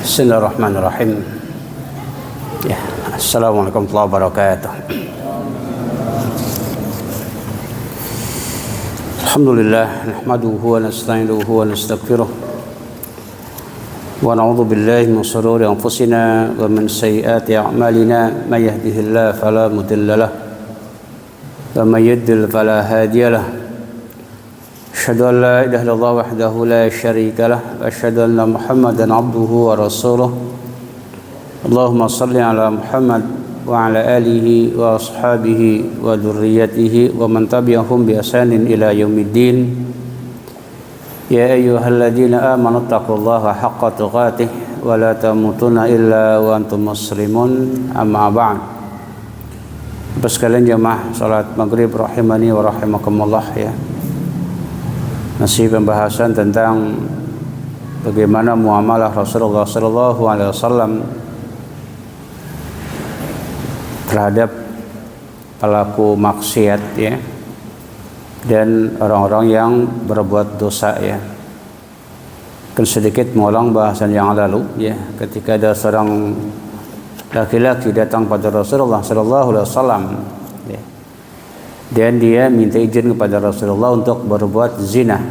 Bismillahirrahmanirrahim. Ya, Assalamualaikum warahmatullahi wabarakatuh. Alhamdulillah, nahmaduhu wa nasta'inuhu wa nastaghfiruh. Wa na'udzu billahi min shururi anfusina wa min sayyiati a'malina. May yahdihillahu fala mudilla lahu wa may yudlil fala hadiya lahu. Asyhadu an la ilaha illallah wahdahu la syarika lah wa asyhadu anna Muhammadan abduhu wa rasuluh. Allahumma shalli ala Muhammad wa ala alihi wa ashabihi wa dzurriyyatihi wa man tabi'ahum bi ihsanin ila yaumiddin. Ya ayyuhalladzina amanu taqullaha haqqa tuqatih wa la tamutunna illa wa antum muslimun. Amma ba'd. Bapak sekalian jamaah salat maghrib rahimani wa rahimakumullah ya. Masih pembahasan tentang bagaimana muamalah Rasulullah sallallahu alaihi wasallam terhadap pelaku maksiat ya, dan orang-orang yang berbuat dosa ya. Akan sedikit mengulang bahasan yang lalu ya, ketika ada seorang laki-laki datang pada Rasulullah sallallahu alaihi wasallam ya, dan dia minta izin kepada Rasulullah untuk berbuat zina.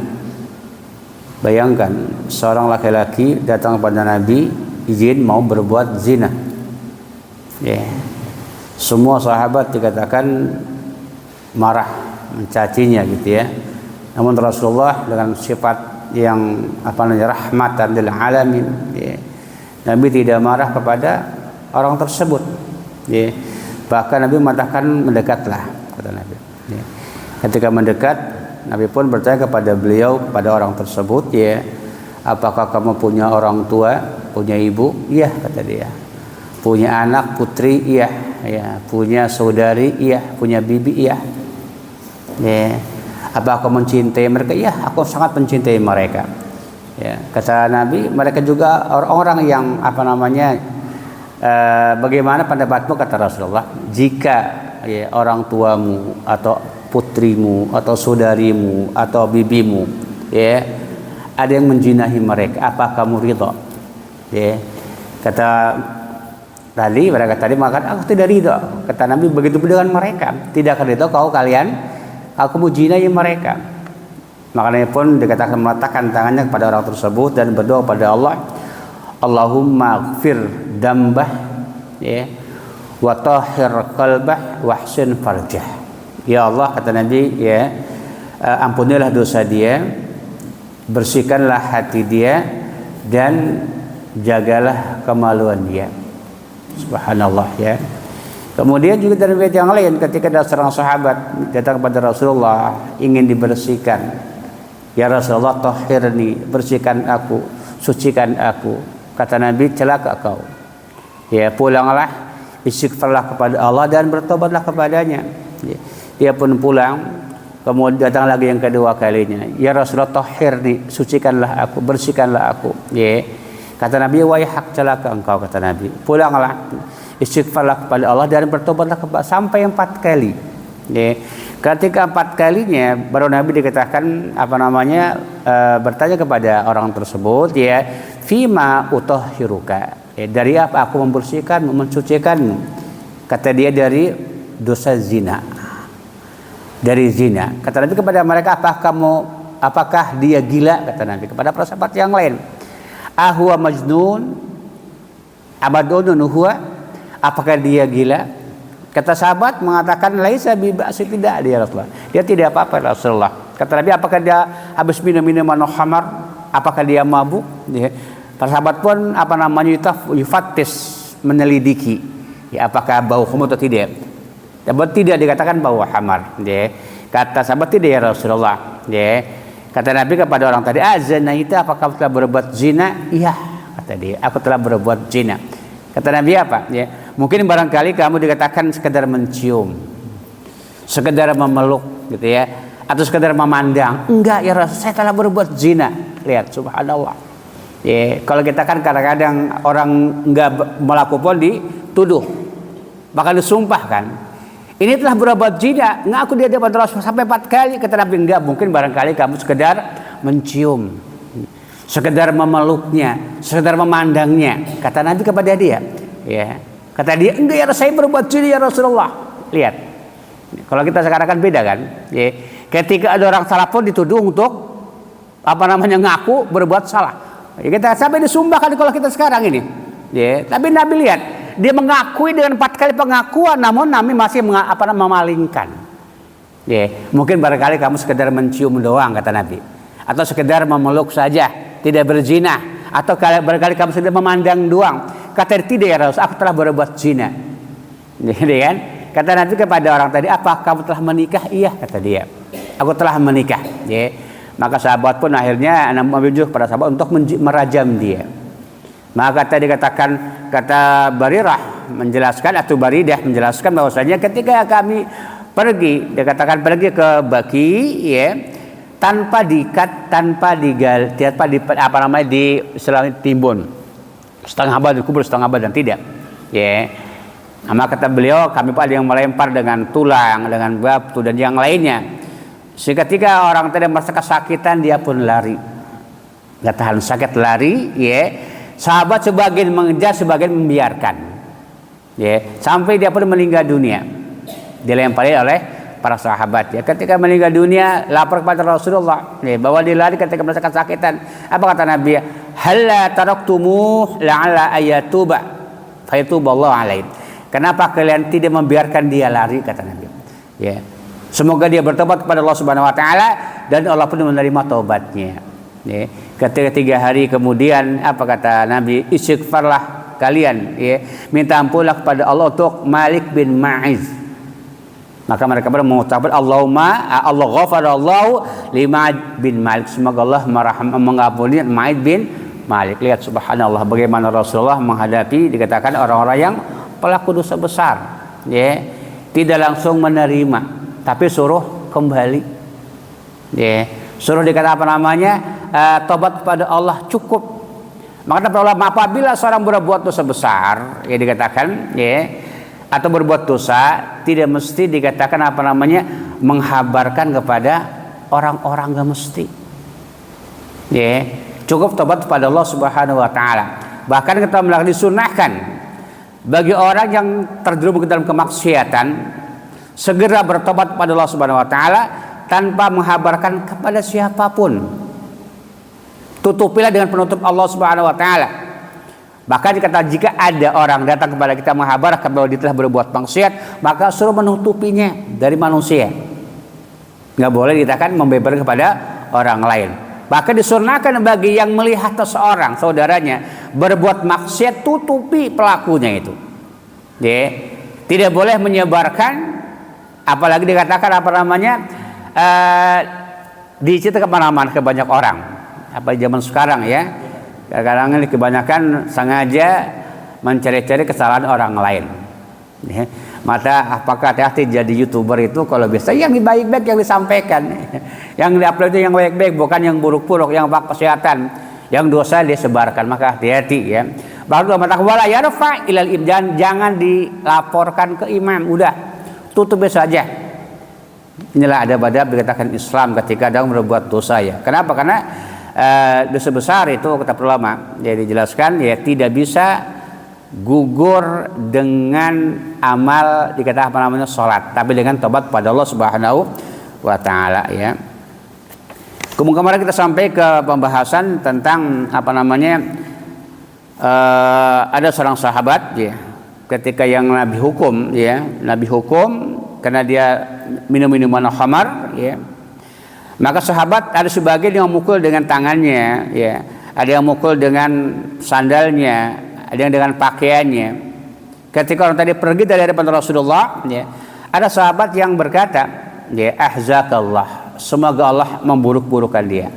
Bayangkan seorang laki-laki datang kepada Nabi izin mau berbuat zina ya. Semua sahabat dikatakan marah, mencacinya gitu ya. Namun Rasulullah dengan sifat yang rahmatan lil alamin ya, Nabi tidak marah kepada orang tersebut ya. Bahkan Nabi mengatakan mendekatlah, kata Nabi ya. Ketika mendekat, Nabi pun bertanya kepada beliau, kepada orang tersebut ya, apakah kamu punya orang tua, punya ibu? Iya, kata dia. Punya anak putri? Iya. Ya, punya saudari? Iya. Punya bibi? Iya. Ya. Apa aku mencintai mereka? Iya, aku sangat mencintai mereka. Ya, kata Nabi, mereka juga orang-orang yang bagaimana pendapatmu, kata Rasulullah, jika ya, orang tuamu atau putrimu atau saudarimu atau bibimu ya ada yang menjinahi mereka, apa kamu ridha? Ya, kata tadi mereka tadi mengatakan aku tidak ridha. Kata Nabi, begitu pun dengan mereka, tidak akan ridha kalau kalian aku menjinahi mereka. Makanya pun dikatakan meletakkan tangannya kepada orang tersebut dan berdoa pada Allah, Allahumma ighfir dambah ya wa tahhir qalbah wa ahsin farjah. Ya Allah, kata Nabi ya, ampunilah dosa dia, bersihkanlah hati dia, dan jagalah kemaluan dia. Subhanallah ya. Kemudian juga dari riwayat yang lain, ketika ada seorang sahabat datang kepada Rasulullah ingin dibersihkan, ya Rasulullah, tahhirni, bersihkan aku, sucikan aku. Kata Nabi, celaka kau ya, pulanglah, istighfarlah kepada Allah dan bertobatlah kepadanya ya. Dia pun pulang, kemudian datang lagi yang kedua kalinya, ya Rasulullah, tahhirni, sucikanlah aku, bersihkanlah aku ya. Kata Nabi, waihak, celaka engkau, kata Nabi, pulanglah, istighfarlah kepada Allah dan bertobatlah kepada, sampai 4 kali ya. Ketika 4 kalinya baru Nabi dikatakan bertanya kepada orang tersebut ya, fima utahhiruka ya, dari apa aku membersihkanmu, mensucikanmu? Kata dia, dari dosa zina, dari zina. Kata Nabi kepada mereka, apakah dia gila? Kata Nabi kepada para sahabat yang lain, ahwa majnun abadunun huwa, apakah dia gila? Kata sahabat mengatakan, laisa bi ba'si, tidak dia Rasulullah, dia tidak apa-apa Rasulullah. Kata Nabi, apakah dia habis minum minuman khamar? Apakah dia mabuk? Para sahabat pun yufattis, menyelidiki ya, apakah bau khamar atau tidak. Tidak dikatakan bau khamar ya. Kata sahabat, tidak ya Rasulullah ya. Kata Nabi kepada orang tadi, azanaita, apakah telah berbuat zina? Iya, kata dia, aku telah berbuat zina. Kata Nabi, apa ya, mungkin barangkali kamu dikatakan sekedar mencium, sekedar memeluk gitu ya, atau sekedar memandang. Enggak ya Rasul, saya telah berbuat zina. Lihat, subhanallah ya. Kalau kita kan kadang-kadang orang enggak melakukan dituduh, bahkan disumpahkan, ini telah berbuat zina, ngaku dia dapat Rasul sampai 4 kali. Kata Nabi, enggak, mungkin barangkali kamu sekedar mencium, sekedar memeluknya, sekedar memandangnya. Kata Nabi kepada dia, ya. Kata dia, enggak ya, saya berbuat zina ya Rasulullah. Lihat. Kalau kita sekarang kan beda kan? Ya. Ketika ada orang salah pun dituduh untuk ngaku berbuat salah. Ya, kita sampai disumbahkan kalau kita sekarang ini. Ya. Tapi Nabi lihat, dia mengakui dengan 4 kali pengakuan, namun Nabi masih memalingkan. Ya. Mungkin barangkali kamu sekedar mencium doang, kata Nabi, atau sekedar memeluk saja, tidak berzina, atau barangkali kamu sudah memandang doang. Kata dia, tidak ya Rasul, aku telah berbuat zina. Jadi kan? Kata Nabi kepada orang tadi, apa kamu telah menikah? Iya, kata dia, aku telah menikah. Ya. Maka sahabat pun akhirnya menunjuk kepada sahabat untuk merajam dia. Maka tadi kata Barirah menjelaskan, atau Baridah menjelaskan bahwasanya ketika kami pergi, dia katakan pergi ke Baki, ya, tanpa diikat, tanpa digal, ditimbun setengah badan, kubur setengah badan, tidak. Ya. Nah, kata beliau, kami pun ada yang melempar dengan tulang, dengan batu dan yang lainnya. Ketika orang tadi merasa kesakitan, dia pun lari. Gak tahan sakit, lari, ya. Sahabat sebagian mengejar, sebagian membiarkan. Ya, sampai dia pun meninggal dunia. Dilempari oleh para sahabat. Ya, ketika meninggal dunia, lapor kepada Rasulullah, ya, bahwa dia lari ketika merasa kesakitan. Apa kata Nabi? Halla taraktumuh la'alla ayatuba fayatuballahu alaihi. Kenapa kalian tidak membiarkan dia lari, kata Nabi? Ya. Semoga dia bertobat kepada Allah Subhanahu wa taala dan Allah pun menerima taubatnya. Ya. Ketika 3 hari kemudian, apa kata Nabi? Istighfarlah kalian, ya. Minta ampunlah kepada Allah untuk Malik bin Ma'iz. Maka mereka mengucapkan Allah ghafarallahu li Ma'id bin Malik. Semoga Allah mengampuni Ma'id bin Malik. Lihat subhanallah bagaimana Rasulullah menghadapi, dikatakan orang-orang yang pelaku dosa besar, ya. Tidak langsung menerima, tapi suruh kembali, ya. Suruh tobat kepada Allah cukup. Maka para ulama, apabila seorang berbuat dosa besar, ya dikatakan, ya, atau berbuat dosa, tidak mesti dikatakan menghabarkan kepada orang-orang, gak mesti. Ya, cukup tobat kepada Allah Subhanahu wa taala. Bahkan kita disunahkan bagi orang yang terjerumus ke dalam kemaksiatan segera bertobat kepada Allah Subhanahu wa taala tanpa menghabarkan kepada siapapun. Tutupilah dengan penutup Allah Subhanahu wa taala. Bahkan dikata jika ada orang datang kepada kita menghabarkan bahwa dia telah berbuat maksiat, maka suruh menutupinya dari manusia. Nggak boleh dikatakan membeberkan kepada orang lain. Bahkan disunahkan bagi yang melihat seseorang saudaranya berbuat maksiat, tutupi pelakunya itu. Ya. Tidak boleh menyebarkan, apalagi dikatakan diceritakan kemana-mana ke banyak orang. Apa zaman sekarang, ya. Kadang-kadang ini kebanyakan sengaja mencari-cari kesalahan orang lain. Ya. Maka apakah hati-hati jadi YouTuber itu kalau bisa yang baik-baik yang disampaikan, yang diupload itu yang baik-baik, bukan yang buruk-buruk, yang bak kesehatan, yang dosa dia sebarkan. Maka hati-hati, ya. Baru wala yarfa ilal imam, jangan dilaporkan ke imam, udah tutup saja. Inilah adab-adab dikatakan Islam ketika ada berbuat dosa, ya. Kenapa? Karena dosa besar itu kata ulama, jadi dijelaskan, ya, tidak bisa gugur dengan amal dikatakan sholat, tapi dengan tobat pada Allah Subhanahu wa taala, ya. Kemarin kita sampai ke pembahasan tentang ada seorang sahabat, ya, ketika yang Nabi hukum, ya, Nabi hukum karena dia minum minuman khamar, ya. Maka sahabat ada sebagian yang memukul dengan tangannya, ya. Ada yang memukul dengan sandalnya, ada yang dengan pakaiannya. Ketika orang tadi pergi dari hadapan Rasulullah, ya, ada sahabat yang berkata, ya, ahzakallah, semoga Allah memburuk-burukkan dia,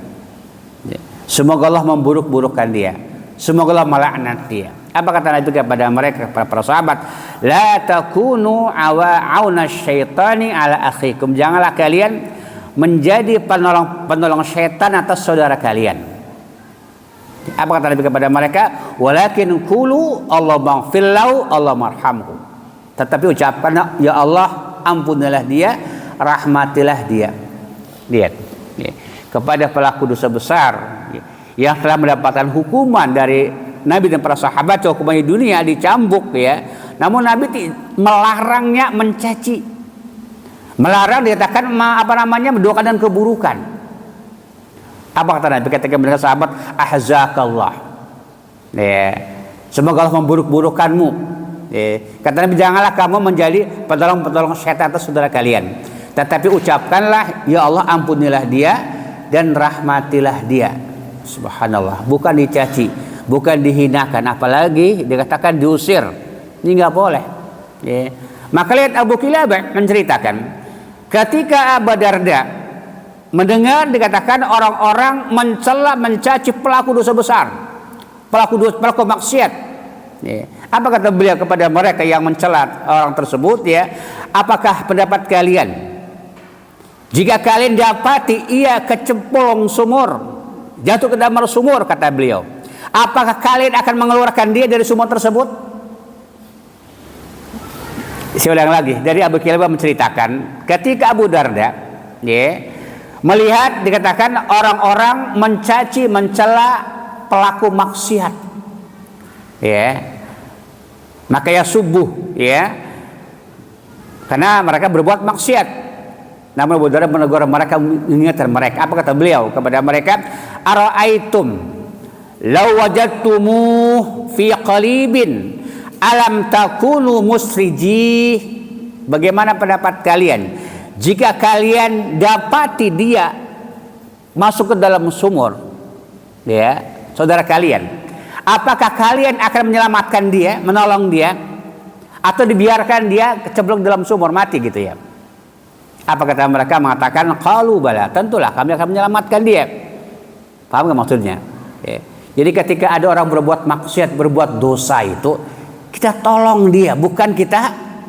ya. Semoga Allah memburuk-burukkan dia, semoga Allah melaknat dia. Apa kata Nabi kepada mereka, kepada para sahabat? La takunu auna syaitani ala akhikum, janganlah kalian menjadi penolong syaitan atas saudara kalian. Apa kata Nabi kepada mereka? Walakin qulu Allahumma ighfirlahu Allahumma arhamhu. Tetapi ucapkan, ya Allah, ampunilah dia, rahmatilah dia. Lihat, ya. Kepada pelaku dosa besar, ya, yang telah mendapatkan hukuman dari Nabi dan para sahabat, hukuman di dunia dicambuk ya. Namun Nabi melarangnya mencaci. Melarang dikatakan mendoakan keburukan. Apa kata Nabi ketika mendengar sahabat, ahzakallah. Ya. Semoga Allah memburuk-burukanmu. Ya. Kata Nabi, janganlah kamu menjadi penolong-penolong syaitan atas saudara kalian. Tetapi ucapkanlah, ya Allah ampunilah dia dan rahmatilah dia. Subhanallah, bukan dicaci, bukan dihinakan, apalagi dikatakan diusir. Ini nggak boleh. Ya. Maka lihat Abu Kilabah menceritakan, ketika Abu Darda mendengar dikatakan orang-orang mencela, mencaci pelaku dosa besar, pelaku maksiat. Ya. Apa kata beliau kepada mereka yang mencela orang tersebut? Ya, apakah pendapat kalian? Jika kalian dapati ia kecemplung sumur, jatuh ke dalam sumur, kata beliau, apakah kalian akan mengeluarkan dia dari sumur tersebut? Saya ulang lagi, dari Abu Kilabah menceritakan, ketika Abu Darda melihat dikatakan orang-orang mencaci, mencela pelaku maksiat, maka ya subuh, karena mereka berbuat maksiat. Namun Abu Darda menegur mereka, mengingatkan mereka. Apa kata beliau kepada mereka? Ara'aitum law wajadtumuh fi qalibin alam takunu musriji. Bagaimana pendapat kalian jika kalian dapati dia masuk ke dalam sumur, saudara kalian, apakah kalian akan menyelamatkan dia, menolong dia, atau dibiarkan dia kecemplung dalam sumur mati gitu ya? Apa kata mereka? Mengatakan, qalu bala, tentulah kami akan menyelamatkan dia. Paham nggak maksudnya? Jadi ketika ada orang berbuat maksiat, berbuat dosa itu, kita tolong dia, bukan kita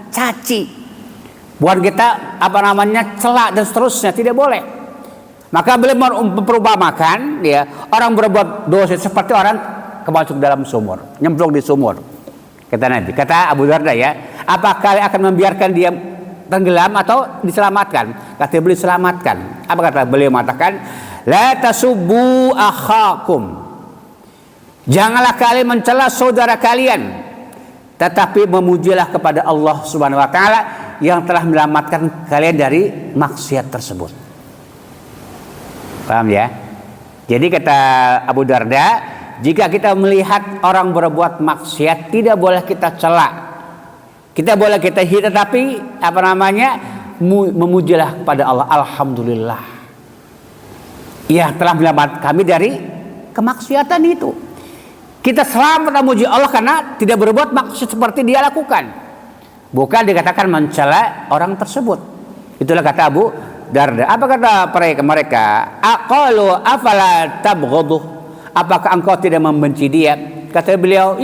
caci, bukan kita celak dan seterusnya, tidak boleh. Maka beliau memperumpamakan orang berbuat dosa seperti orang masuk dalam sumur, nyemplung di sumur. Kata Nabi, kata Abu Darda apakah kalian akan membiarkan dia tenggelam atau diselamatkan? Kata beliau, selamatkan. Apa kata beliau? Mengatakan, la tasubbu akhakum, janganlah kalian mencela saudara kalian, tetapi memujilah kepada Allah Subhanahu wa taala yang telah menyelamatkan kalian dari maksiat tersebut. Paham ya? Jadi kata Abu Darda, jika kita melihat orang berbuat maksiat, tidak boleh kita cela. Kita boleh kita hina, tapi memujilah kepada Allah. Alhamdulillah, ia telah menyelamatkan kami dari kemaksiatan itu. Kita selamat memuji Allah karena tidak berbuat maksiat seperti dia lakukan. Bukan dikatakan mencela orang tersebut. Itulah kata Abu Darda. Apa kata mereka? Aqalu afala tabghaduh, apakah engkau tidak membenci dia? Kata beliau,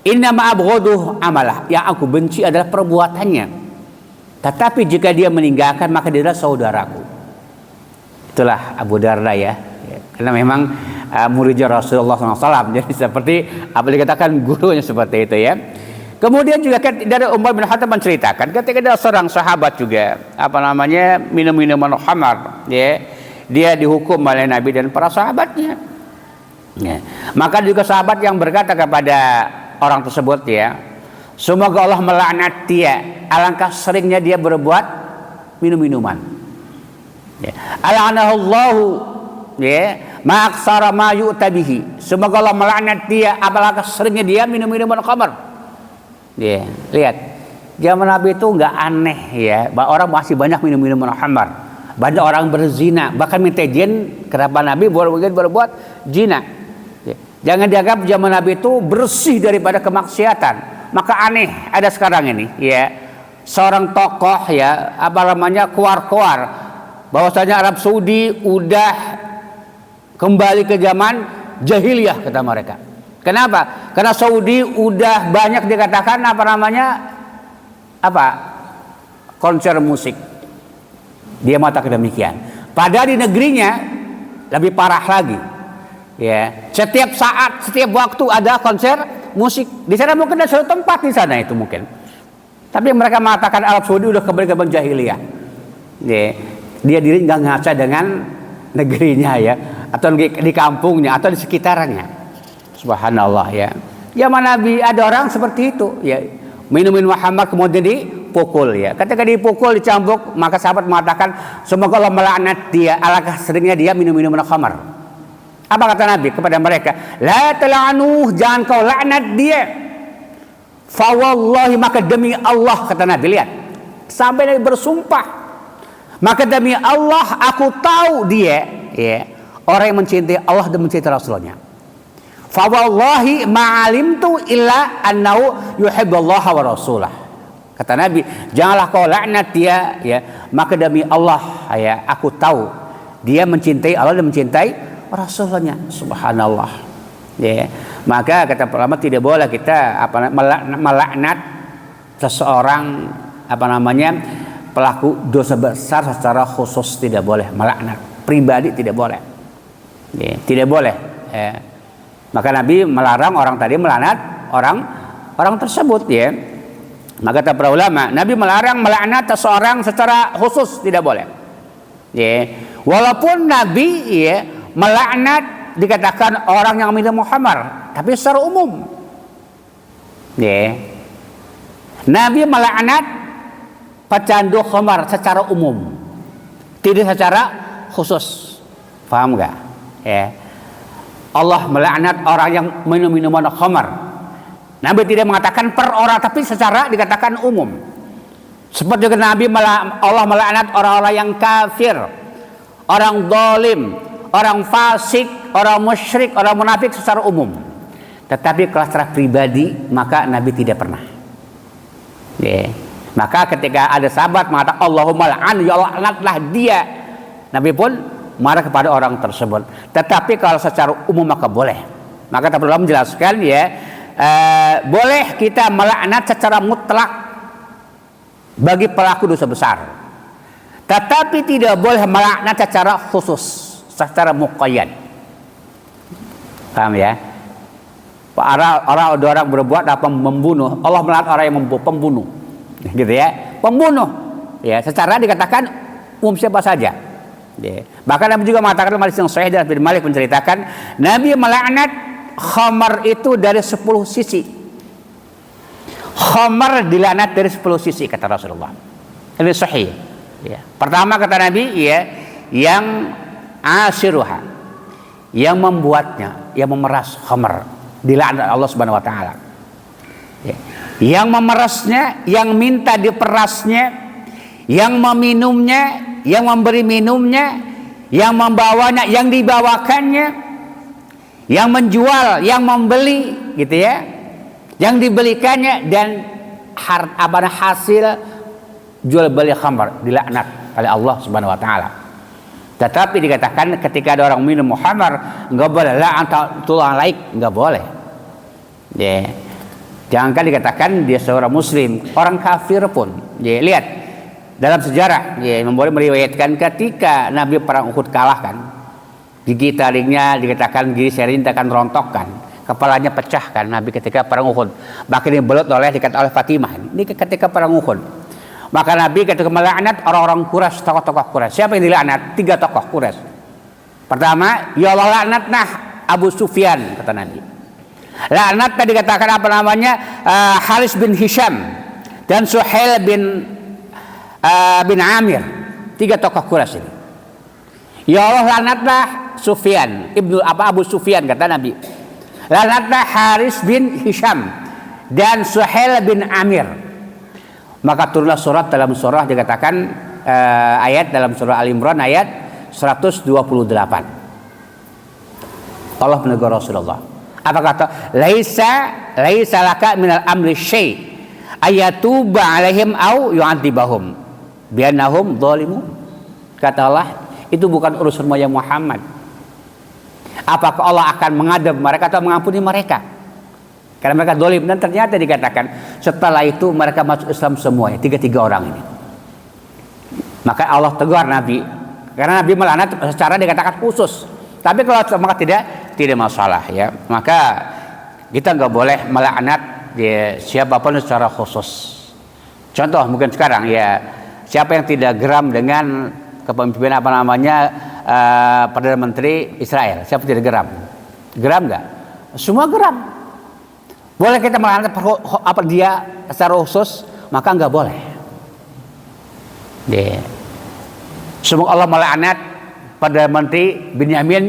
inna ma'abghaduh amalah, yang aku benci adalah perbuatannya. Tetapi jika dia meninggalkan, maka dia adalah saudaraku. Itulah Abu Darda karena memang muridnya Rasulullah SAW. Jadi seperti apa dikatakan gurunya seperti itu Kemudian juga dari Umar bin Khattab menceritakan ketika ada seorang sahabat juga minum minuman khamar, dia dihukum oleh Nabi dan para sahabatnya. Maka juga sahabat yang berkata kepada orang tersebut, semoga Allah melaknat dia, alangkah seringnya dia berbuat minum-minuman. Al'anahullahu ma'aksara ma yu'ta bihi, semoga Allah melaknat dia, alangkah seringnya dia minum-minuman khamar. Lihat, zaman Nabi itu nggak aneh orang masih banyak minum-minuman khamar, banyak orang berzina, bahkan minta izin kenapa Nabi berbuat zina. Jangan dianggap zaman Nabi itu bersih daripada kemaksiatan. Maka aneh ada sekarang ini seorang tokoh keluar bahwasanya Arab Saudi udah kembali ke zaman jahiliyah, kata mereka. Kenapa? Karena Saudi udah banyak dikatakan konser musik. Dia mengatakan demikian. Padahal di negerinya lebih parah lagi. Setiap saat, setiap waktu ada konser musik. Di sana mungkin ada satu tempat di sana itu mungkin. Tapi mereka mengatakan Arab Saudi udah kembali ke jahiliyah. Dia diri nggak ngaca dengan negerinya atau di kampungnya atau di sekitarnya. Subhanallah ya. Zaman Nabi ada orang seperti itu ya, minum khamar kemudian dipukul ya. Ketika dipukul dicambuk, maka sahabat mengatakan semoga Allah melaknat dia, alangkah seringnya dia minum khamar. Apa kata Nabi kepada mereka? La tal'anuh, jangan kau laknat dia. Fa wallahi, maka demi Allah, kata Nabi, lihat. Sampai Nabi bersumpah. Maka demi Allah aku tahu dia ya, orang yang mencintai Allah dan mencintai Rasulnya. Fa wallahi ma'alimtu illa annahu yuhibbullaha wa rasulah. Kata Nabi, janganlah kau laknat dia ya, maka demi Allah ya, aku tahu dia mencintai Allah dan mencintai Rasulnya. Subhanallah ya. Maka kata ulama tidak boleh kita melaknat seseorang pelaku dosa besar secara khusus, tidak boleh melaknat pribadi, tidak boleh ya, tidak boleh ya. Maka Nabi melarang orang tadi melaknat orang tersebut ya. Maka kata para ulama, Nabi melarang melaknat seseorang secara khusus, tidak boleh ya. Walaupun Nabi ya melaknat dikatakan orang yang minum khamar, tapi secara umum ya. Nabi melaknat pecandu khamar secara umum, tidak secara khusus. Paham enggak ya? Allah melaknat orang yang minum minuman khamar. Nabi tidak mengatakan per orang, tapi secara dikatakan umum. Seperti juga Allah melaknat orang-orang yang kafir, orang zalim, orang fasik, orang musyrik, orang munafik secara umum. Tetapi kalau secara pribadi maka Nabi tidak pernah. Yeah. Maka ketika ada sahabat mengatakan Allahumma la'an, ya Allah laknatlah dia, Nabi pun marah kepada orang tersebut. Tetapi kalau secara umum maka boleh. Maka kita perlu menjelaskan ya, boleh kita melaknat secara mutlak bagi pelaku dosa besar. Tetapi tidak boleh melaknat secara khusus, secara muqayyad. Paham ya? Orang berbuat apa membunuh, Allah melaknat orang yang pembunuh. Gitu ya. Pembunuh. Ya, secara dikatakan umum siapa saja. Ya. Bahkan Nabi juga mengatakan dalam hadis yang sahih dan Ibnu Malik menceritakan, Nabi melaknat khamar itu dari 10 sisi. Khamar dilaknat dari 10 sisi kata Rasulullah. Ini sahih. Ya. Pertama kata Nabi ya, yang asiruha, yang membuatnya, yang memeras khamar, dilaknat Allah Subhanahu wa taala. Ya. Yang memerasnya, yang minta diperasnya, yang meminumnya, yang memberi minumnya, yang membawanya, yang dibawakannya, yang menjual, yang membeli, gitu ya, yang dibelikannya, dan hasil jual beli khamar dilaknat oleh Allah Subhanahu wa taala. Tetapi dikatakan ketika ada orang minum khamar, enggak boleh la'anatullah alaik, enggak boleh. Ya. Jangankan dikatakan dia seorang muslim, orang kafir pun. Ya, lihat dalam sejarah, ya, boleh meriwayatkan ketika Nabi perang Uhud kalah kan, gigi taringnya dikatakan gigi serintakan rontokkan, kepalanya pecah kan Nabi ketika perang Uhud. Bahkan dibelut dikatakan oleh Fatimah. Ini ketika perang Uhud. Maka Nabi ketika melaknat orang-orang Quraisy, tokoh-tokoh Quraisy. Siapa yang dilaknat? 3 tokoh Quraisy. Pertama, ya Allah laknatlah Abu Sufyan, kata Nabi. Laknat tadi dikatakan Haris bin Hisham dan Suhail bin Amir, 3 tokoh Quraisy ini. Ya Allah laknatlah Sufyan, Abu Sufyan, kata Nabi. Laknatlah Haris bin Hisham dan Suhail bin Amir. Maka turunlah surat dalam surah dikatakan ayat dalam surah Al-Imran ayat 128. Allah menegur Rasulullah. Apa kata? Laisa laka minal amri syai' ayatuba alaihim au yu'adzibahum biannahum zalimun. Kata Allah, itu bukan urusanmu ya Muhammad. Apakah Allah akan mengadab mereka atau mengampuni mereka? Karena mereka zalim. Dan ternyata dikatakan setelah itu mereka masuk Islam semuanya, 3 orang ini. Maka Allah tegur Nabi, karena Nabi melaknat secara dikatakan khusus. Tapi kalau maka tidak masalah ya. Maka kita nggak boleh melaknat ya, siapapun secara khusus. Contoh mungkin sekarang ya, siapa yang tidak geram dengan kepemimpinan Perdana Menteri Israel, siapa tidak geram? Geram nggak? Semua geram. Boleh kita melaknat apa dia secara khusus? Maka nggak boleh. Semoga Allah melaknat Perdana Menteri Benyamin,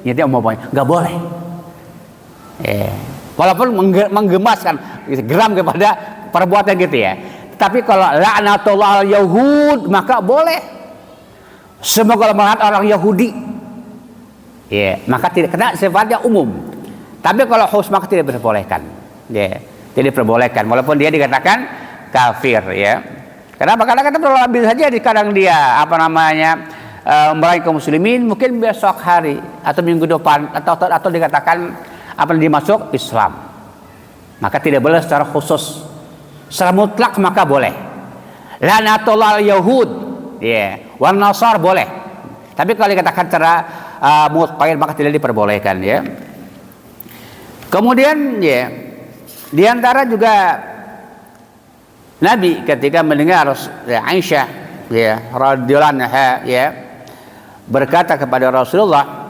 ya dia umpamanya nggak boleh. Walaupun menggemaskan, geram kepada perbuatan gitu ya. Tapi kalau laknatullah al-Yahud maka boleh. Semoga Allah melaknat orang Yahudi. Maka tidak, karena sifatnya umum. Tapi kalau khusus maka tidak diperbolehkan. Tidak diperbolehkan walaupun dia dikatakan kafir ya. Kenapa? Karena kita perlu ambil saja di kadang dia memerangi kaum muslimin mungkin besok hari atau minggu depan atau dikatakan dimasuk Islam. Maka tidak boleh secara khusus. Secara mutlak maka boleh. Laknatullah al-Yahud wan Nasar boleh. Tapi kalau dikatakan secara mutlak maka tidak diperbolehkan ya. Kemudian di antara juga Nabi ketika mendengar Aisyah radhiyallahu anha berkata kepada Rasulullah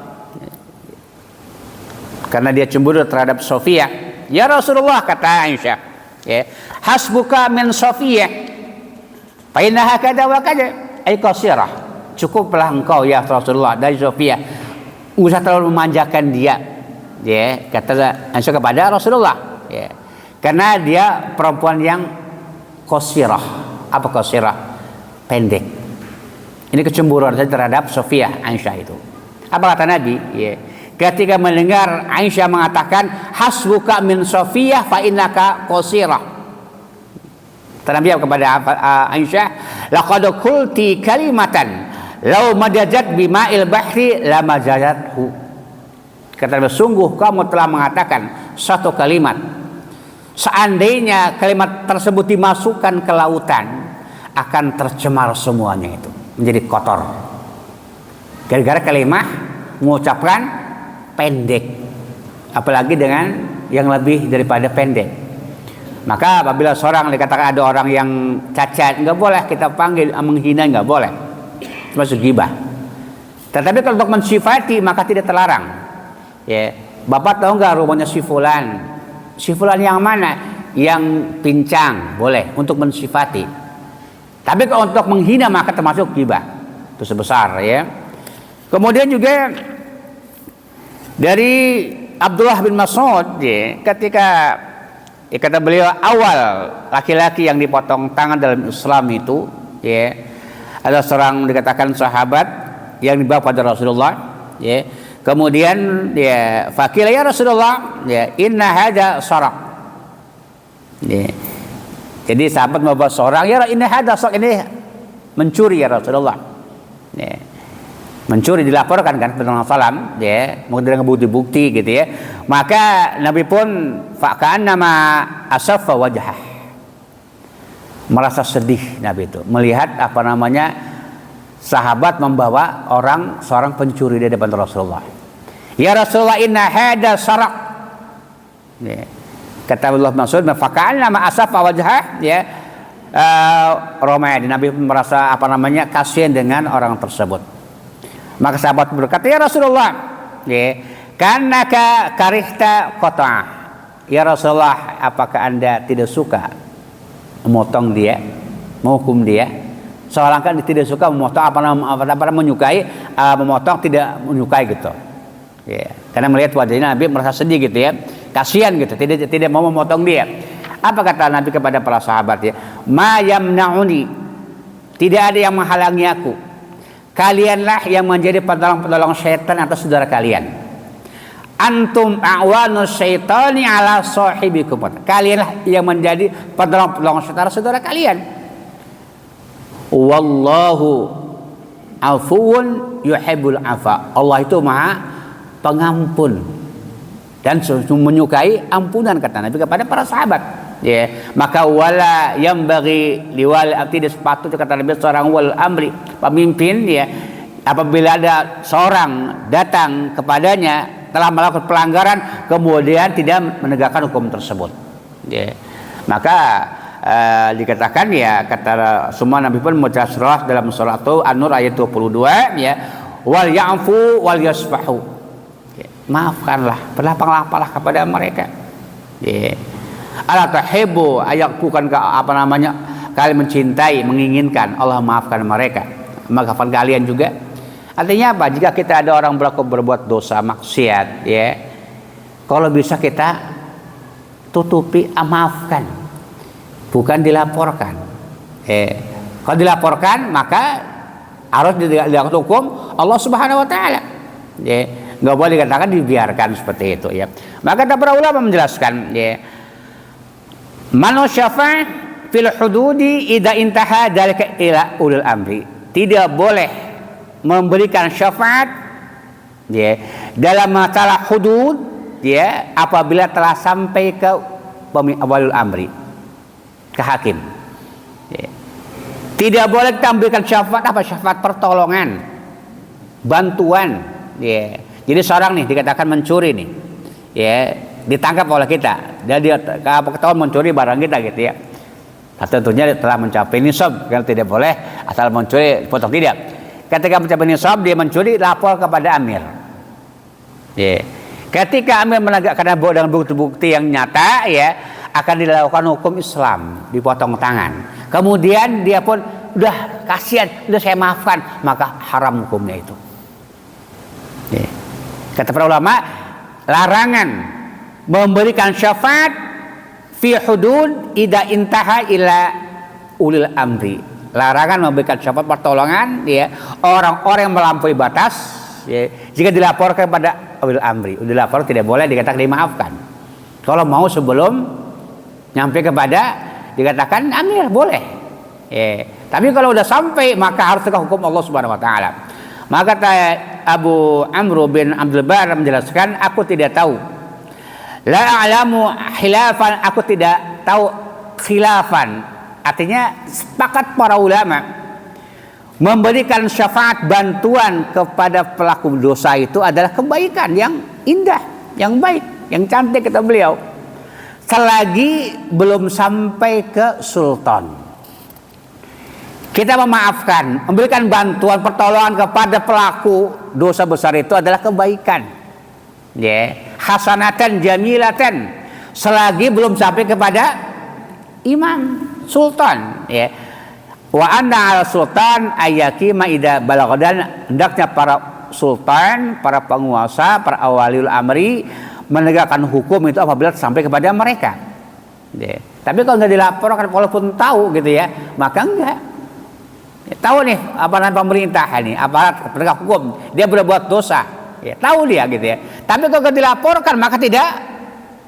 karena dia cemburu terhadap Sofia, ya Rasulullah, kata Aisyah, hasbuka min Sofia fa innaha kada wa kada ay qasirah, cukuplah engkau ya Rasulullah dari Sofia, enggak usah terlalu memanjakan dia, kata Aisyah kepada Rasulullah, karena dia perempuan yang qasirah. Apa qasirah? Pendek. Ini kecemburuan terhadap Sofia Aisyah itu. Apa kata Nabi? Ketika mendengar Aisyah mengatakan hasbuka min Sofia fa innaka qasirah. Nabi kepada Aisyah, laqad qulti kalimatan law madajat bima'il bahri lamajazathu. Kata Nabi, sungguh kamu telah mengatakan satu kalimat, seandainya kalimat tersebut dimasukkan ke lautan akan tercemar semuanya, itu menjadi kotor. Gara-gara kalimat mengucapkan pendek, apalagi dengan yang lebih daripada pendek. Maka apabila seorang dikatakan ada orang yang cacat, nggak boleh kita panggil menghina, nggak boleh, termasuk ghibah. Tetapi kalau untuk mensifati maka tidak terlarang. Bapak tahu nggak rumahnya si fulan? Si fulan yang mana? Yang pincang, boleh untuk mensifati. Tapi kalau untuk menghina maka termasuk ghibah, itu sebesar ya. Kemudian juga dari Abdullah bin Mas'ud ketika kata beliau, awal laki-laki yang dipotong tangan dalam Islam itu ada seorang dikatakan sahabat yang dibawa pada Rasulullah. Kemudian fakila ya Rasulullah, inna hada sarak. Jadi sahabat membawa seorang, ya inna hada sarak, ini mencuri ya Rasulullah. Mencuri, dilaporkan kan kepada Rasulullah SAW, mungkin dengan bukti-bukti gitu ya. Maka Nabi pun fa'ka'annama asaffa wajhah, merasa sedih Nabi itu melihat sahabat membawa seorang pencuri di depan Rasulullah. Ya Rasulullah, inna hada sarak. Kata Allah Mas'ud, fa'ka'annama asaffa wajhah Romaiyah. Nabi merasa kasihan dengan orang tersebut. Maka sahabat berkata, ya Rasulullah, karena karihta qata'ah. Ya Rasulullah, apakah anda tidak suka memotong dia, menghukum dia? Seorang kan tidak suka memotong, menyukai memotong, tidak menyukai gitu. Karena melihat wajahnya Nabi merasa sedih gitu ya, kasihan gitu, tidak mau memotong dia. Apa kata Nabi kepada para sahabat ma yamna'uni, tidak ada yang menghalangi aku. Kalianlah yang menjadi penolong syaitan atas saudara kalian. Antum a'wanu syaitani ala sahibikum. Kalianlah yang menjadi penolong syaitan atas saudara kalian. Wallahu afuun yuhibbul afa. Allah itu maha pengampun dan menyukai ampunan, kata Nabi kepada para sahabat. Maka wala yang bagi liwal, tidak sepatutnya, kata Nabi, seorang wal amri, pemimpin apabila ada seorang datang kepadanya telah melakukan pelanggaran kemudian tidak menegakkan hukum tersebut, maka dikatakan kata semua Nabi pun membaca surah dalam surah An-Nur ayat 22 wal ya'fu wal yasfahu. Maafkanlah, berlapang-lapanglah kepada mereka. Ala tuhibbu ayakukan kalian mencintai, menginginkan Allah maafkan mereka, maafkan kalian juga. Artinya apa? Jika kita ada orang berbuat dosa maksiat, kalau bisa kita tutupi, maafkan, bukan dilaporkan. Kalau dilaporkan maka harus dilakukan hukum Allah Subhanahu Wa Taala. Nggak boleh dikatakan dibiarkan seperti itu. Maka para ulama menjelaskan, manusia fil hududi idza intaha dzalika ila ulul amri. Tidak boleh memberikan syafaat dalam masalah hudud apabila telah sampai ke walul amri, ke hakim. Tidak boleh kita memberikan syafaat syafaat pertolongan, bantuan. Jadi seorang nih dikatakan mencuri nih, ditangkap oleh kita, dan dia ketahuan mencuri barang kita gitu ya. Tentunya telah mencapai nisab, kan tidak boleh asal mencuri potong, tidak. Ketika mencapai nisab dia mencuri, lapor kepada amir. Ketika amir menegakkan dengan bukti-bukti yang nyata, akan dilakukan hukum Islam, dipotong tangan. Kemudian dia pun udah kasihan, udah saya maafkan, maka haram hukumnya itu. Kata para ulama, larangan memberikan syafaat fi hudud idza intaha ila ulil amri. Larangan memberikan syafaat pertolongan orang-orang yang melampaui batas jika dilaporkan kepada ulil amri. Dilapor tidak boleh dikatakan dimaafkan. Kalau mau sebelum nyampe kepada dikatakan amir boleh. Tapi kalau udah sampai maka harus tegak hukum Allah Subhanahu Wa Taala. Maka Abu Amr bin Abdul Bar menjelaskan, aku tidak tahu. La a'lamu khilafan, aku tidak tahu khilafan. Artinya sepakat para ulama memberikan syafaat bantuan kepada pelaku dosa itu adalah kebaikan yang indah, yang baik, yang cantik kata beliau. Selagi belum sampai ke sultan. Kita memaafkan, memberikan bantuan pertolongan kepada pelaku dosa besar itu adalah kebaikan. Hasanatan jamilatan, selagi belum sampai kepada imam sultan. Wa anna al sultan ayyakima idza balaghadan, hendaknya para sultan, para penguasa, para awaliul amri menegakkan hukum itu apabila sampai kepada mereka. Tapi kalau nggak dilaporkan walaupun tahu gitu maka enggak. Tahu nih aparat pemerintah nih, aparat penegak hukum, dia berbuat dosa. Tahu dia gitu Tapi kalau dilaporkan maka tidak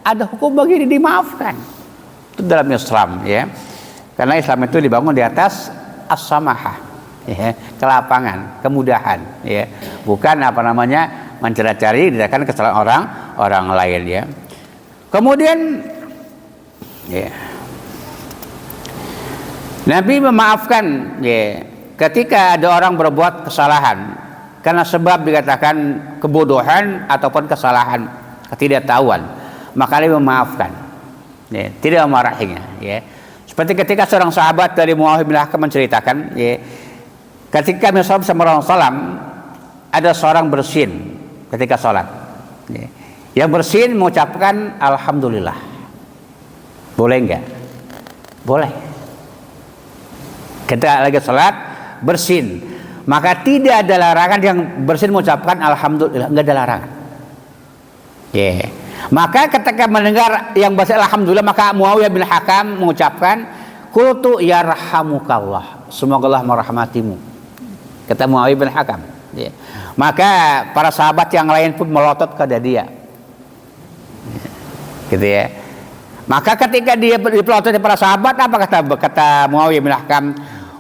ada hukum bagi dia, dimaafkan. Itu dalam Islam Karena Islam itu dibangun di atas as-samahah, kelapangan, kemudahan Bukan mencari-cari dikatakan kesalahan orang lain Kemudian Nabi memaafkan ketika ada orang berbuat kesalahan karena sebab dikatakan kebodohan ataupun kesalahan, ketidaktahuan, maka Nabi memaafkan, tidak memarahinya. Seperti ketika seorang sahabat dari Muawiyah bin Hakam menceritakan, ketika Nabi SAW ada seorang bersin ketika sholat, yang bersin mengucapkan alhamdulillah, boleh enggak? Boleh. Ketika lagi sholat bersin, maka tidak ada larangan yang bersin mengucapkan alhamdulillah, enggak ada larangan. Maka ketika mendengar yang bahasa alhamdulillah, maka Muawiyah bin Hakam mengucapkan qultu yarhamukallah, semoga Allah merahmatimu, kata Muawiyah bin Hakam. Maka para sahabat yang lain pun melotot kepada dia, gitu Maka ketika dia dipelotot para sahabat, apa kata Muawiyah bin Hakam?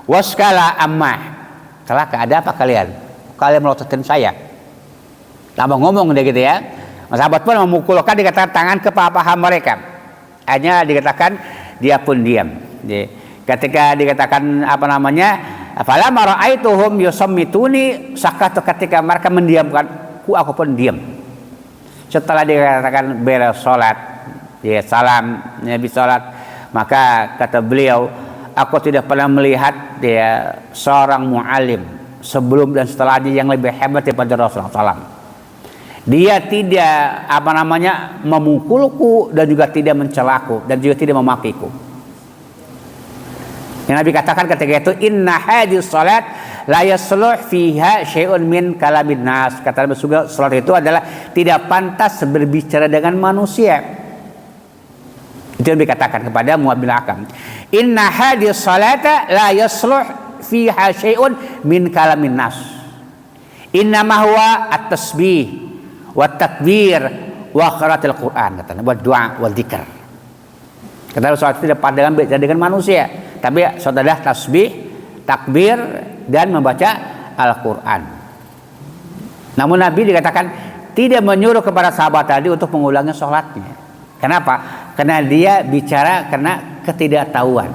Waskala ammah, celaka, ada apa kalian melototin saya? Tambah ngomong dia gitu Sahabat pun memukulkan, dikatakan tangan ke paha mereka. Hanya dikatakan dia pun diam. Ketika dikatakan fala mara'aituhum yusammituni sakatu, ketika mereka mendiamkan aku pun diam. Setelah dikatakan beres salat, salam Nabi salat, maka kata beliau, aku tidak pernah melihat seorang mu'alim, sebelum dan setelahnya yang lebih hebat daripada Rasulullah SAW. Dia tidak memukulku dan juga tidak mencelaku dan juga tidak memakiku. Yang Nabi katakan ketika itu, inna hadis salat la yasluh fiha syai'un min kalamin nas. Kata Nabi, salat itu adalah tidak pantas berbicara dengan manusia. Itu yang dikatakan kepada Mu'adz bin Hakam. Inna hadis salata la yasluh fiha syai'un min kalamin nas. Inna ma huwa at-tasbih wa takbir wa qiraatul Quran, kata Nabi, wa doa wa dzikr. Kata salat tidak pantas berbicara dengan manusia, tapi salat adalah tasbih, takbir dan membaca Al-Quran. Namun Nabi dikatakan tidak menyuruh kepada sahabat tadi untuk mengulangi sholatnya. Kenapa? Karena dia bicara karena ketidaktahuan.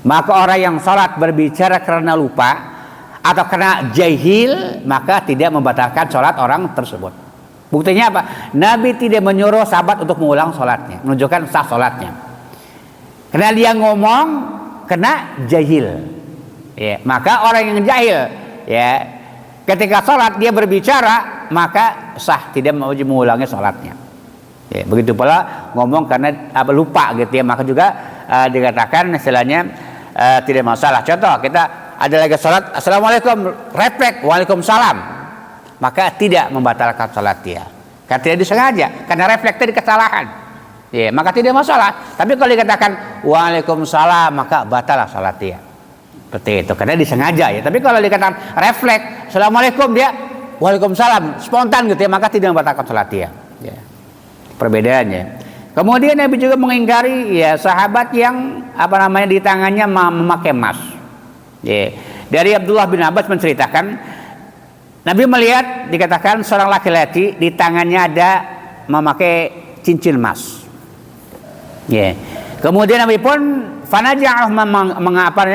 Maka orang yang sholat berbicara karena lupa atau karena jahil, maka tidak membatalkan sholat orang tersebut. Buktinya apa? Nabi tidak menyuruh sahabat untuk mengulang sholatnya, menunjukkan sah sholatnya. Karena dia ngomong kena jahil. Ya, maka orang yang jahil, ya, ketika sholat dia berbicara, maka sah, tidak mau mengulangi sholatnya. Ya, begitu pula ngomong karena lupa gitu ya, maka juga dikatakan istilahnya tidak masalah. Contoh, kita ada lagi sholat, assalamualaikum, refleks, waalaikumsalam, maka tidak membatalkan sholat dia. Karena tidak disengaja, karena refleks tadi kesalahan. Ya, maka tidak masalah. Tapi kalau dikatakan waalaikumsalam, maka batalah sholat dia. Seperti itu, karena disengaja ya. Tapi kalau dikatakan refleks, assalamualaikum, dia waalaikumsalam, spontan gitu ya, maka tidak membatalkan sholat dia. Ya. Perbedaannya. Kemudian Nabi juga mengingkari ya sahabat yang di tangannya memakai emas. Ya. Dari Abdullah bin Abbas menceritakan, Nabi melihat dikatakan seorang laki-laki di tangannya ada memakai cincin emas. Ya. Kemudian Nabi pun fanaja'ah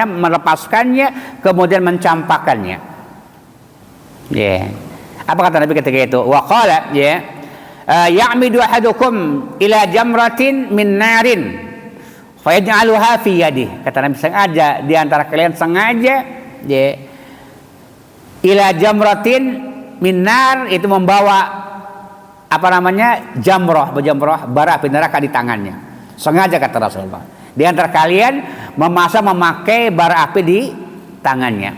melepaskannya, kemudian mencampakkannya. Ya. Apa kata Nabi ketika itu? Wa qala ya ya'midu ahadukum ila jamratin min narin fayaj'aluha fi yadihi. Kata Nabi, sengaja di antara kalian sengaja ya ila jamratin min nar, itu membawa jamroh bara api neraka di tangannya. Sengaja kata Rasulullah. Di antara kalian memakai bara api di tangannya.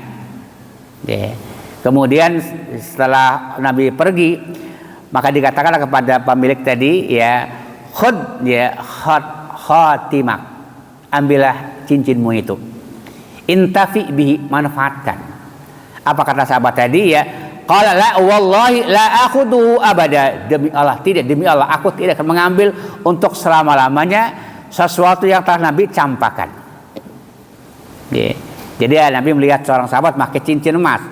Yeah. Kemudian setelah Nabi pergi, maka dikatakanlah kepada pemilik tadi, ya, khud ya khatimak, ambillah cincinmu itu. Intafi bihi, manfaatkan. Apa kata sahabat tadi ya? Qala la wallahi la akhuduhu abada. Demi Allah, tidak, demi Allah aku tidak akan mengambil untuk selama-lamanya sesuatu yang telah Nabi campakkan. Yeah. Jadi Nabi melihat seorang sahabat pakai cincin emas.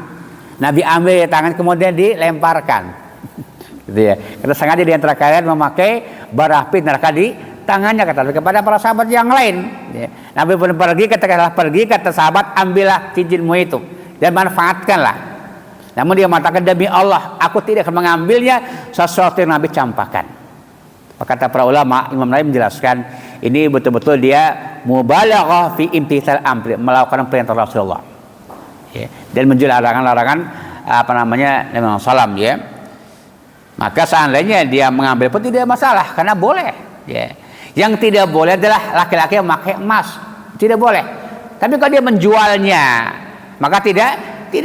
Nabi ambil tangan kemudian dilemparkan. Gitu ya. Kita sengaja di antara kalian memakai bara api neraka di tangannya, kata Nabi kepada para sahabat yang lain. Yeah. Nabi pun pergi, kata sahabat, ambillah cincinmu itu dan manfaatkanlah. Namun dia mengatakan, demi Allah aku tidak akan mengambilnya sesuatu yang Nabi campakkan. Kata para ulama, Imam Nawawi menjelaskan, ini betul-betul dia mubalaghah fi imtithal amri, melakukan perintah Rasulullah. Ya. Dan menjual larangan-larangan Nabi Sallam ya. Maka seandainya dia mengambil pun tidak masalah, karena boleh. Ya. Yang tidak boleh adalah laki-laki yang memakai emas, tidak boleh. Tapi kalau dia menjualnya, maka tidak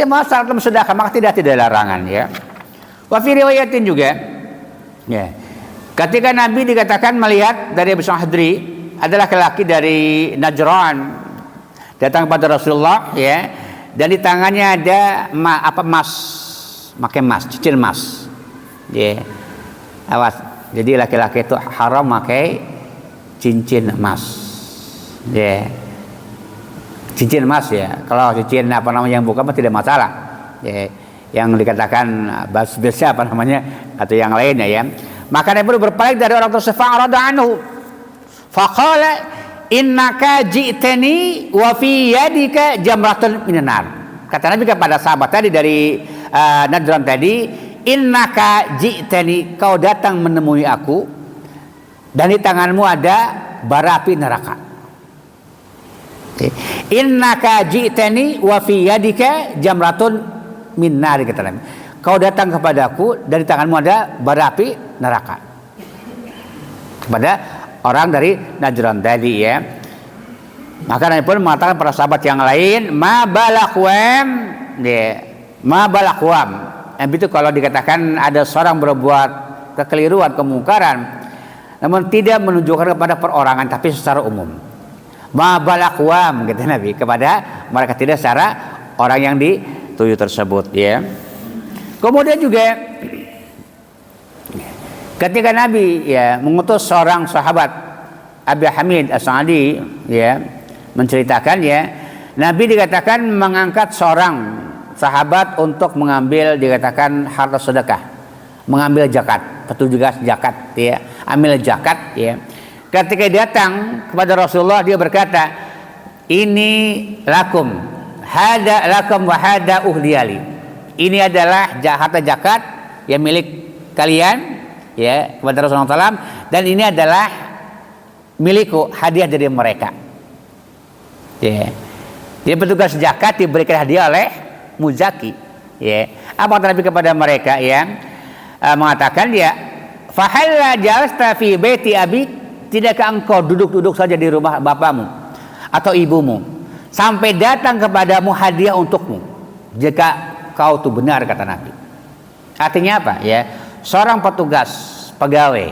masalah, sedekah, maka tidak larangan ya. Wa fi riwayatin juga ya. Ketika Nabi dikatakan melihat dari Abu Hadri, adalah laki-laki dari Najran, datang kepada Rasulullah ya, dan di tangannya ada emas, pakai emas, cincin emas. Ya. Awas. Jadi laki-laki itu haram pakai cincin emas. Ya. Cincin emas ya. Kalau cincin yang bukan tidak masalah. Ya. Yang dikatakan biasa atau yang lainnya ya. Maka Nabi berpaling dari orang tersebut, fa'arada anhu. Faqala innaka ji'tani wa fi yadika jamratun minan nar. Kata Nabi kepada sahabat tadi dari Najran tadi, innaka ji'tani, kau datang menemui aku dan di tanganmu ada bara api neraka. Innaka ji'tani wa fi yadika jamratun min nar, kata Nabi. Kau datang kepadaku, dari tanganmu ada bara api neraka. Kepada orang dari Najran tadi ya. Maka Nabi pun mengatakan para sahabat yang lain, ma balakwam, ya, ma balakwam. Itu kalau dikatakan ada seorang berbuat kekeliruan, kemungkaran, namun tidak menunjukkan kepada perorangan, tapi secara umum. Ma balakwam, kata Nabi, kepada mereka, tidak secara orang yang dituju tersebut ya. Kemudian juga ketika Nabi ya mengutus seorang sahabat, Abi Hamid As-Sa'di ya, menceritakan ya, Nabi dikatakan mengangkat seorang sahabat untuk mengambil, dikatakan harta sedekah, mengambil zakat, petugas zakat ya, ambil zakat ya. Ketika datang kepada Rasulullah, dia berkata, ini lakum, hada lakum wa hada uhdiyali. Ini adalah harta zakat yang milik kalian ya, kepada Rasulullah SAW, dan ini adalah milikku, hadiah dari mereka. Ya. Dia petugas zakat diberikan hadiah oleh muzaki. Ya. Apa kata Nabi kepada mereka ya? Mengatakan dia, fahalla jalasta fi baiti abi, tidakkah engkau duduk-duduk saja di rumah bapamu atau ibumu sampai datang kepadamu hadiah untukmu, jika kau itu benar, kata Nabi. Artinya apa ya? Seorang petugas pegawai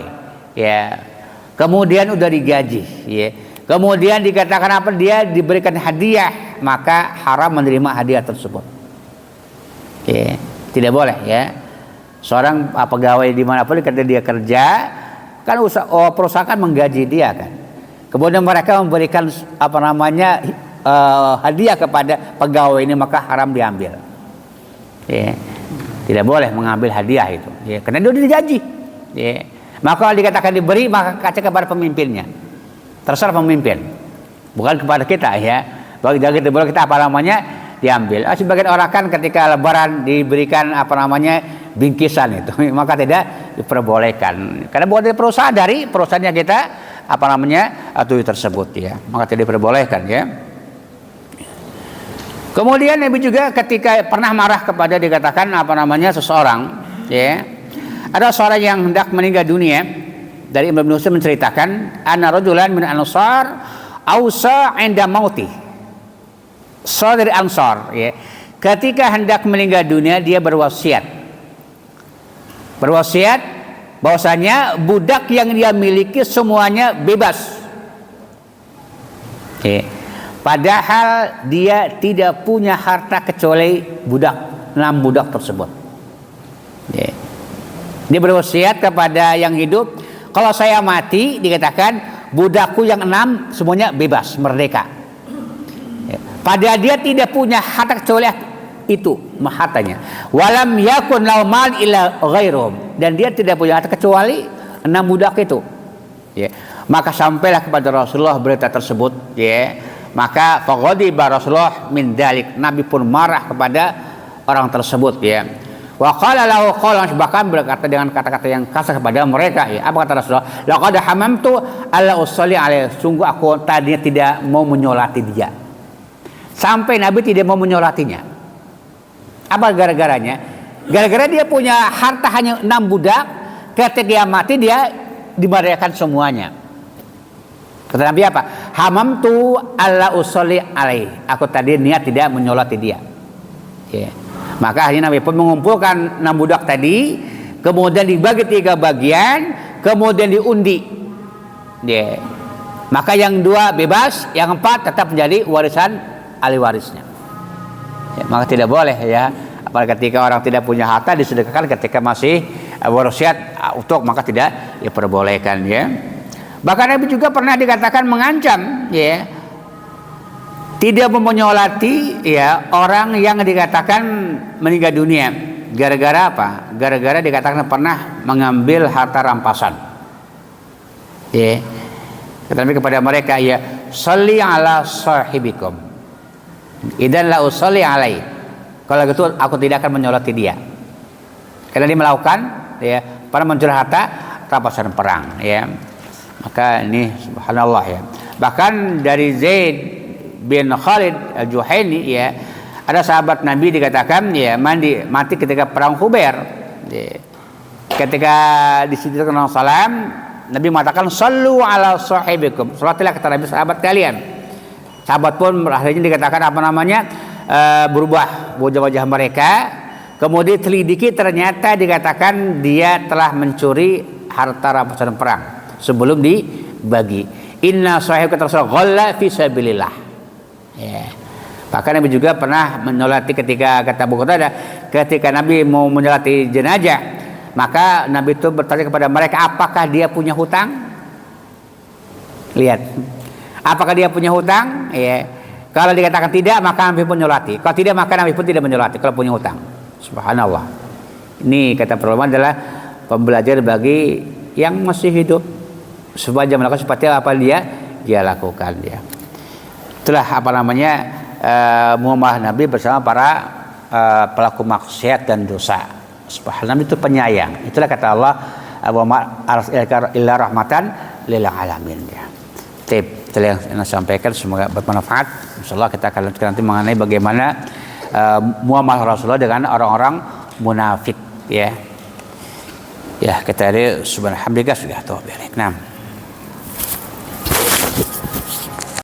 ya, kemudian udah digaji ya, kemudian dikatakan apa, dia diberikan hadiah, maka haram menerima hadiah tersebut ya. Tidak boleh ya. Seorang pegawai dimanapun ketika dia kerja kan, perusahaan menggaji dia kan, kemudian mereka memberikan apa namanya hadiah kepada pegawai ini, maka haram diambil ya. Tidak boleh mengambil hadiah itu ya, karena dia sudah digaji ya. Maka kalau dikatakan diberi, maka kaca kepada pemimpinnya, terserah pemimpin, bukan kepada kita ya. Bagi kita boleh, kita apa namanya diambil. Sebagian orang kan ketika lebaran diberikan apa namanya bingkisan itu, maka tidak diperbolehkan, karena bukan dari perusahaannya kita apa namanya atau tersebut ya, maka tidak diperbolehkan ya. Kemudian Nabi juga ketika pernah marah kepada, dikatakan apa namanya seseorang ya, ada seorang yang hendak meninggal dunia. Dari Ibnu Muslim menceritakan, anna rajulan min ansar ausa 'inda mauti. Saudari Ansar ya, ketika hendak meninggal dunia dia berwasiat bahwasanya budak yang dia miliki semuanya bebas ya. Padahal dia tidak punya harta kecuali 6 budak tersebut ya. Dia berwasiat kepada yang hidup, kalau saya mati, dikatakan budakku yang 6 semuanya bebas, merdeka ya. Padahal dia tidak punya harta kecuali itu hartanya. Walam yakun lahu mal illa ghairuhum, dan dia tidak punya harta kecuali 6 budak itu ya. Maka sampailah kepada Rasulullah berita tersebut ya. Maka faghadiba Rasulullah min dalik, Nabi pun marah kepada orang tersebut ya. Wa qala lahu qawlan, bahkan berkata dengan kata-kata yang kasar kepada mereka ya. Apa kata Rasulullah? Laqad hamamtu alla usolli alaihi, sungguh aku tadinya tidak mau menyolati dia. Sampai Nabi tidak mau menyolatinya. Apa gara-garanya? Gara-gara dia punya harta hanya 6 budak, ketika dia mati dia dimerdekakan semuanya. Kata Nabi apa? Hamamtu alla usolli alaihi, aku tadi niat tidak menyolati dia ya. Maka akhirnya Nabi pun mengumpulkan 6 budak tadi, kemudian dibagi 3 bagian, kemudian diundi ya. Maka yang 2 bebas, yang 4 tetap menjadi warisan ahli warisnya ya. Maka tidak boleh ya, apalagi ketika orang tidak punya harta disedekahkan ketika masih wasiat untuk, maka tidak diperbolehkan ya. Bahkan Nabi juga pernah dikatakan mengancam ya, tidak menyolati ya orang yang dikatakan meninggal dunia. Gara-gara apa? Gara-gara dikatakan pernah mengambil harta rampasan ya. Kata Nabi kepada mereka ya, sholli ala sahibikum idan la usolli alaihi, kalau gitu aku tidak akan menyolati dia, karena dia melakukan ya pernah mencuri harta rampasan perang ya. Maka ini subhanallah ya. Bahkan dari Zaid bin Khalid Al-Juhani ya, Ada sahabat Nabi dikatakan mati ketika perang Khubair. Ketika disebutkan salam, Nabi mengatakan sallu ala sahibikum. Salatilah kata Nabi sahabat kalian. Sahabat pun akhirnya dikatakan berubah wajah-wajah mereka. Kemudian telidiki ternyata dikatakan dia telah mencuri harta rampasan perang sebelum dibagi. Inna sahibaka rasul ghalla fi sabilillah. Bahkan Nabi juga pernah menyolati ketika kata Abu Qatadah, ketika Nabi mau menyolati jenazah, maka Nabi itu bertanya kepada mereka, apakah dia punya hutang? Lihat, apakah dia punya hutang? Kalau dikatakan tidak, maka Nabi pun menyolati. Kalau tidak, maka Nabi pun tidak menyolati kalau punya hutang. Subhanallah. Ini kata para ulama adalah pembelajaran bagi yang masih hidup supaya melakukan seperti apa dia lakukan dia. Itulah muamalah Nabi bersama para pelaku maksiat dan dosa. Subhanallah, Nabi itu penyayang. Itulah kata Allah, wa ma arsalnaka illa rahmatan lil alamin ya. Tip yang saya sampaikan semoga bermanfaat. Insyaallah kita akan lanjutkan nanti mengenai bagaimana muamalah Rasulullah dengan orang-orang munafik ya. Ya, kita ini subhanallah sudah tahu. Nah.